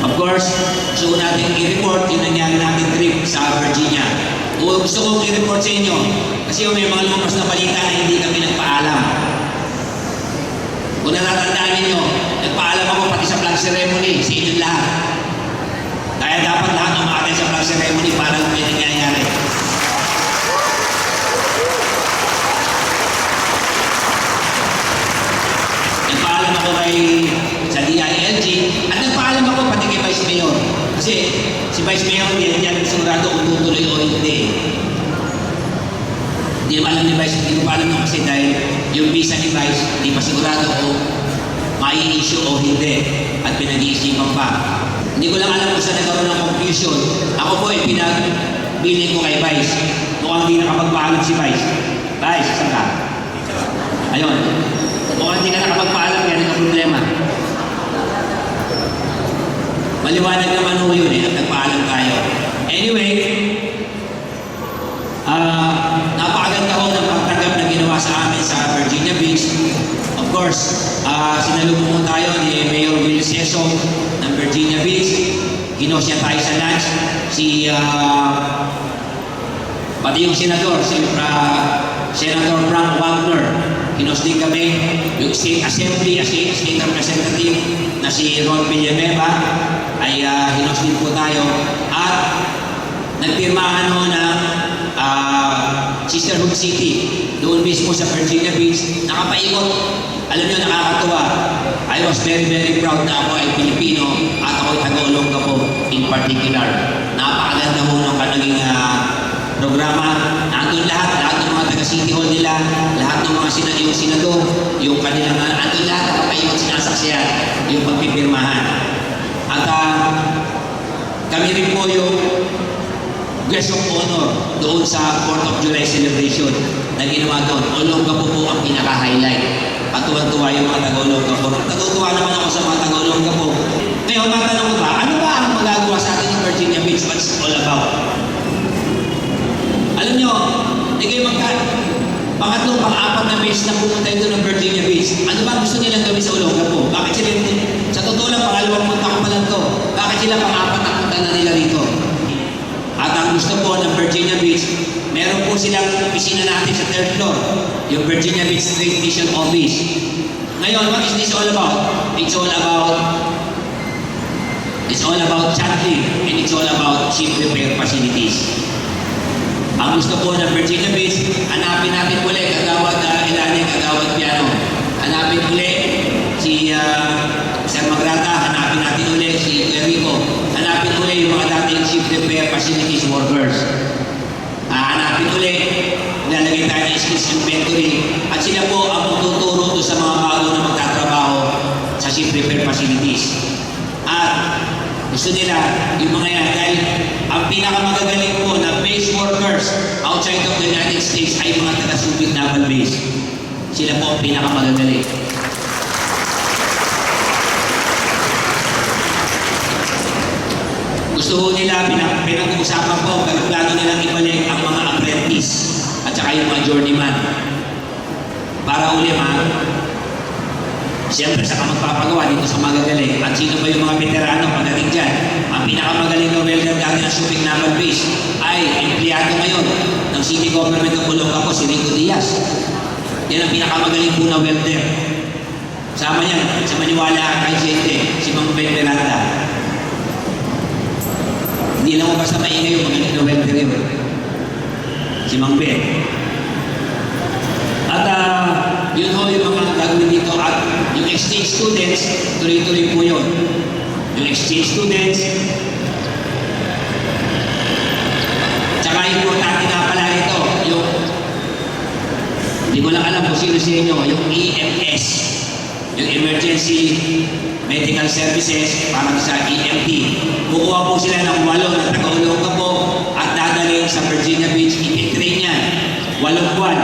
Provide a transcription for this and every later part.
Of course, gusto ko natin i-report yung nangyari natin trip sa Virginia. O gusto kong i-report sa inyo kasi may mga lumabas na balita na hindi kami nagpaalam. Kung natatandaan ninyo, nagpaalam ako pati sa flag ceremony sa inyong lahat. Kaya dapat lahat umakatay sa flag ceremony para may nangyayari. Nagpaalam ako sa DILG at nagpaalam ako pati kay Vice Mayor. Kasi si Vice Mayor yan sigurado kung tutuloy o hindi. Hindi naman alam ni Vice, hindi ko pa alam nung kasi dahil yung visa ni Vice, hindi pa sigurado kung mai-issue o hindi at pinag-iisipan pa. Hindi ko lang alam kung saan nagkaroon ng confusion. Ako po ay pinagbiling ko kay Vice. Mukhang hindi nakapagpaalam si Vice. Vice, saan ka? Ayun. Mukhang hindi ka nakapagpaalam, yan ang problema. Maliwanag naman ho yun at nagpaalam tayo. Anyway, napakaganda ho ng pagtanggap na ginawa sa amin sa Virginia Beach. Of course, sinalubong tayo ni Mayor Will Seso ng Virginia Beach. Ginosya tayo sa lunch. Pati yung senador, Senator Frank Wagner. Hinos din kami, yung State Assembly, State Representative na si Ron Villanueva ay hinos din po tayo. At nagpirmahan ho ng Sisterhood City doon mismo sa Virginia Beach. Nakapaikot. Alam nyo, nakakatuwa. I was very, very proud na ako ay Pilipino at ako ay taga-Olongapo in particular. Napakaganda ho ng kanaging programa. Nandun lahat ng mga taga-City Hall nila, lahat ng mga yung senador, yung kanilang, nandun lahat nakapayot, sinasaksiyan yung pagpipirmahan. At kami rin po yung guest of honor doon sa 4th of July celebration na ginawa doon. Olongapo po ang pinaka-highlight. Patuwan-tuwa yung mga taga-Olongapo. Natutuwa naman ako sa mga taga-Olongapo. Ngayon, matanong ko ba, ano ba ang magagawa sa atin ng Virginia Beach? What's it all about? Alam nyo, hindi kayo pangatlong, pang-apat na beach na pumunta ito ng Virginia Beach. Ano ba gusto nilang gawin sa Olongapo? Bakit sila, sa totoo lang, pangalawang punta ko pa lang to. Bakit sila pang-apat na punta na nila rito? At ang gusto po ng Virginia Beach, meron po silang opisina natin sa 3rd floor, yung Virginia Beach Trade Mission Office. Ngayon, what is this all about? It's all about chatting and it's all about ship repair facilities. Ang gusto po ng Virginia Beach, hanapin natin ulit kagawad Ilaning, kagawad Piano. Hanapin ulit si Sir Magrata, hanapin natin ulit si Enrico. Hanapin ulit yung mga dating ship repair facilities workers. Hanapin ulit, nilalagay tayo ng skills inventory at sila po ang magtuturo doon sa mga bago na magtatrabaho sa ship repair facilities. At gusto nila yung mga yan dahil ang pinakamagagaling po na base workers outside of the United States ay mga taga-Subic Naval Base. Sila po ang pinakamagagaling. Gusto ho nila, pinag-uusapan ko, pero plano nilang ibalik ang mga apprentice at saka yung mga journeyman. Para uli siyempre saka magpapagawa dito sa magagaling. At sino ba yung mga veterano pagdating dyan? Ang pinakamagaling na welder dati ng Subic Naval Base ay empleyado ngayon ng City Government of Olongapo, si Rico Diaz. Yan ang pinakamagaling po na welder. Sama yan, sa Maniwala kay Gente, si Mang Ben Miranda. Hindi lang mo basta maingay yung magaling na welder yun. Si Mang Ben. At yun ho yung mga gagawin dito at yung exchange students, tuloy-tuloy po yun. Yung exchange students, tsaka importante na pala ito, yung, hindi ko lang alam kung sino sa inyo, yung EMS, yung Emergency Medical Services, parang sa EMT. Kukuha po sila ng 8 na taga-Olongapo at dadalhin sa Virginia Beach, ititrain yan. 8 buwan.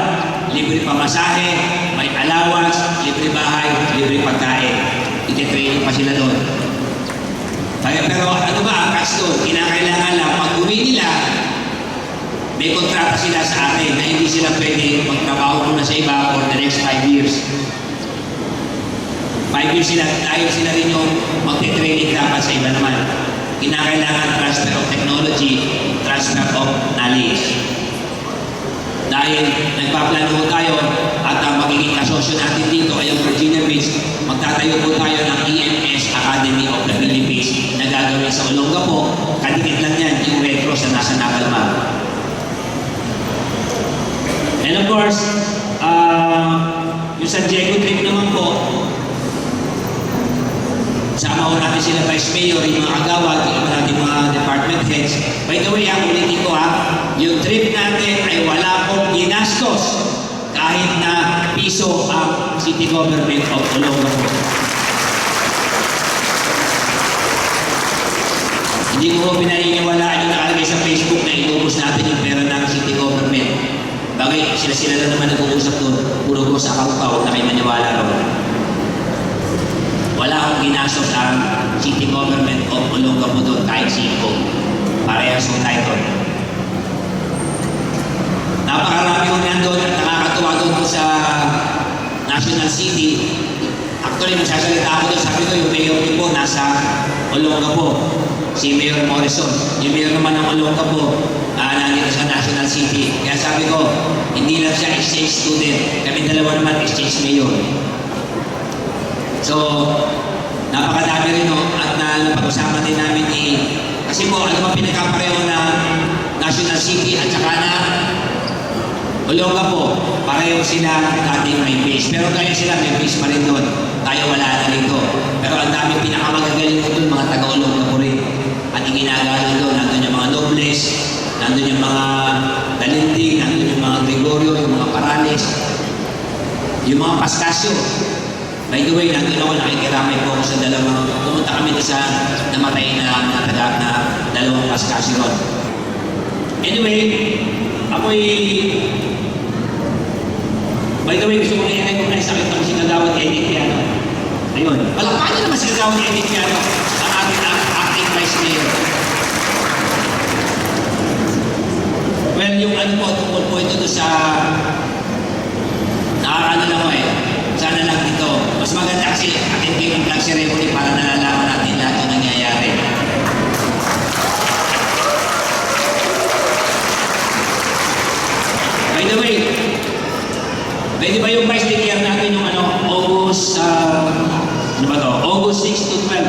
Libre pamasahe, may allowance, libre bahay, libre pagkain. Ititraining pa sila doon. Pero ano ba ang catch doon? Kinakailangan lang, pag uwi nila, may kontrata sila sa atin na hindi sila pwede magtrabaho muna sa iba for the next 5 years. 5 years sila, dahil sila rin yung magte-training dapat sa iba naman. Kinakailangan transfer of technology, transfer of knowledge. Dahil nagpaplano po tayo at ang magiging kasosyo natin dito ay ang Virginia Beach, magtatayo po tayo ng EMS Academy of the Philippines na gagawin sa Olongapo. Kadikit lang yan, yung retro sa nasa Nakalma. And of course, yung San Diego trip naman po, sama ko natin sila Vice Mayor, yung mga agawad, yung natin mga department heads. By the way, ulitin ko yung trip natin ay wala pong ginastos kahit na piso ang City Government of Olongapo. Hindi ko po pinaniniwalaan yung nakalagay sa Facebook na inubos natin yung pera ng City Government. Bagay, sila lang naman nag-uusap doon. Puro ko sa account pa, huwag na kayo maniwala raw. Wala akong ginastos ang City Government of Olongapo doon kahit siko. Parehas yung title. Napakarami ko niyan doon at nakakatuwa doon sa National City. Actually, magsasalita ako doon. Sabi ko, yung mayor din po nasa Olongapo. Si Mayor Morrison. Yung mayor naman ng Olongapo, nandito sa National City. Kaya sabi ko, hindi lang siya exchange student. Kami dalawa naman exchange mayor. So, napakadami rin at napag-usapan din namin kasi po, ano ba pinagkapareho na National City at saka na Olongapo, pareho sila dating may base. Pero kaya sila may base pa rin doon. Tayo wala na rito. Pero ang daming pinakamagagaling ko doon, mga taga-Olongapo rin. At yung ginagawa doon, nandun yung mga nobles, nandun yung mga Dalindig, nandun yung mga Gregorio, yung mga Parales, yung mga Pascasio. By the way, nandun ako, nakikiramay po ako sa dalawang, pumunta kami sa namatay na mga taga na dalawang Pascasio ron. Anyway, ako'y by the way, gusto kong i-recognize sa akin itong si Kagawad Edith Piano. Ayun. Palakpakan niyo naman si Kagawad Edith Piano, ang ating acting vice mayor. Well, yung ano po, tungkol po ito doon sa nakakano lang ko sana lang ito. Mas maganda kasi atin kayo ng flag ceremony para nalalaman natin lahat ng nangyayari. By the way, pwede ba yung vice declare natin yung August, August 6 to 12?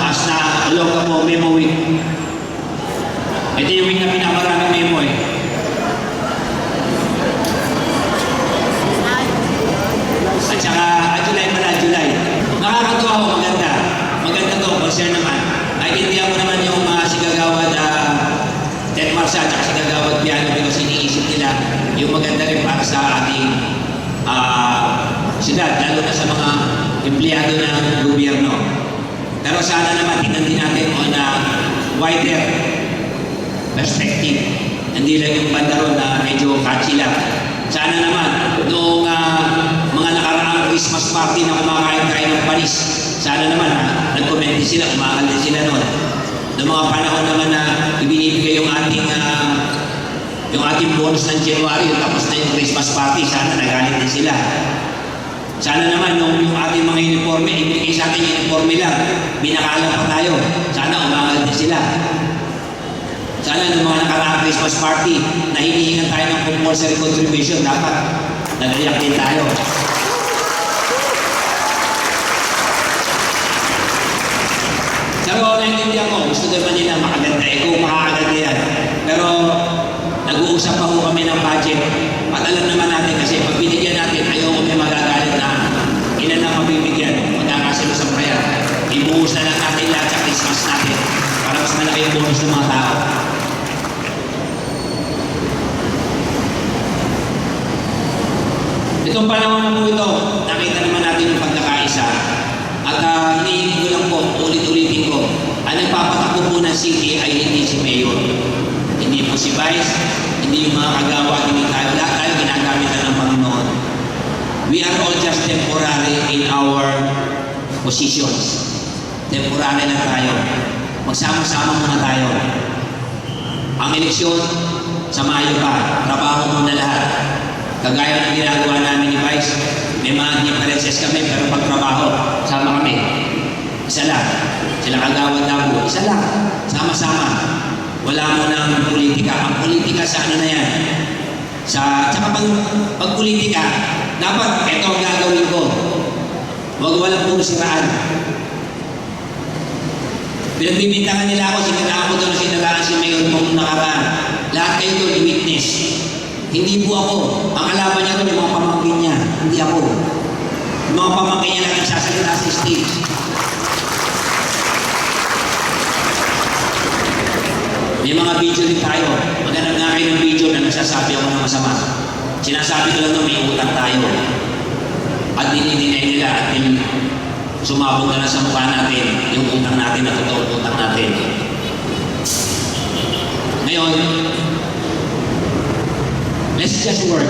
As na Olongapo Memo Week. Ito yung week na pinakaraming memo At saka, July pala, July. Nakakatuwa ako, maganda. Maganda to, concern naman. Naintindihan ko naman yung si Kagawad Ted Marsa at si Kagawad Piano because iniisip nila yung maganda rin para sa ating siyudad, lalo na sa mga empleyado ng gobyerno. Pero sana naman tingnan din natin on a wider perspective. Hindi lang yung banda ron na medyo catchy lang. Sana naman, noong mga nakaraang Christmas party na kumakain tayo ng panis, sana naman nag-comment din sila, kumakal din sila noon. Noong mga panahon naman na ibinibigay yung ating bonus ng January, tapos na yung Christmas party, sana nagalit din sila. Sana naman nung yung ating mga uniforme, ibigay sa atin yung uniforme lang, binakalan pa tayo, sana umangal din sila. Sana nung mga nakaraang Christmas party na hinihingan tayo ng compulsory contribution, dapat nag-react din tayo. Pero naintindihan ko, gusto naman nila makaganda. Kung makakaganda yan. Pero nag-uusap pa ho kami ng budget. At alam naman natin kasi pag binigyan natin, ayaw kami magagalit na ilan na mabibigyan, magkakasilusan pa yan. Ibuhos na lang natin lahat sa Christmas natin para mas malaki yung bonus ng mga tao. Itong panahon na po ito, nakita naman natin yung pagkakaisa. At hinihingi ko lang po, ulit-ulitin ko, ang nagpapatakbo po ng city ay hindi si Mayor. Hindi po si Vice, hindi yung mga kagawa, hindi tayo. Lahat tayo ginagamit ng Panginoon. We are all just temporary in our positions. Temporary lang tayo. Magsama-sama muna tayo. Ang eleksyon, sa Mayo pa, trabaho muna lahat. Kagaya ng ginagawa namin ni Vice, May mga differences kami, pero pag trabaho, sama kami. Isa lang. Sila Kagawad Dabo, isa lang. Sama-sama. Wala mo ng politika. Ang politika sa ano na yan? Tsaka pag politika, dapat ito ang gagawin ko. Huwag walang puro siraan. Pinagbibintangan nila ako, sinala ako doon, sinalaan si Mayor nung nakaraan. Lahat kayo doon, i-witness. Hindi po ako. Ang kalaban niya doon, yung mga pamangkin niya. Hindi ako. Yung mga pamangkin niya lang nagsasalita sa stage. May mga video rin tayo. Maghanap nga kayo ng video na nagsasabi ako ng masama. Sinasabi ko lang doon, may utang tayo. At dinidinay nila at sumabog na lang sa mukha natin yung utang natin na totoong utang natin. Ngayon, let's just work.